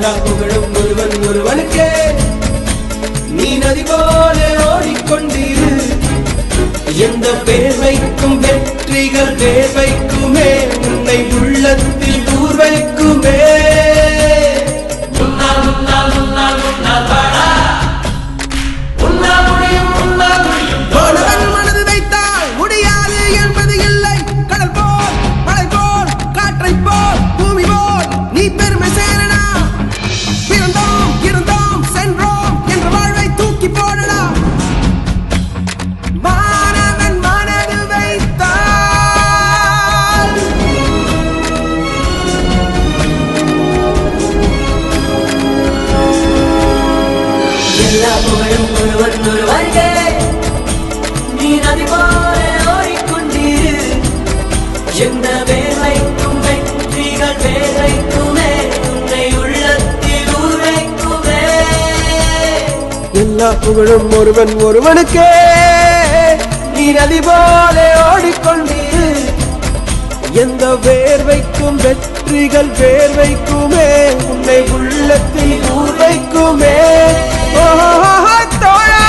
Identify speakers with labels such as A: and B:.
A: எல்லா புகழும் ஒருவன் ஒருவனுக்கே நீ நதி போல ஓடிக்கொண்டிரு எந்த பேர் வைக்கும் வெற்றிகள் பேர் வைக்குமே உன்னை உள்ளத்தில் ஊர் வைக்குமே எல்லா புகழும் ஒருவன் ஒருவனுக்கே நீ நதி போல ஓடிக்கொண்டிரு எந்த பேர் வைக்கும் வெற்றிகள் பேர் வைக்குமே உன்னை உள்ளத்தில் ஊர் வைக்குமே எல்லா புகழும் ஒருவன் ஒருவனுக்கே நீ நதி போல ஓடிக்கொண்டிரு எந்த பேர் வைக்கும் வெற்றிகள் பேர் வைக்குமே உன்னை உள்ளத்தில் ஊர் வைக்குமே. Oh,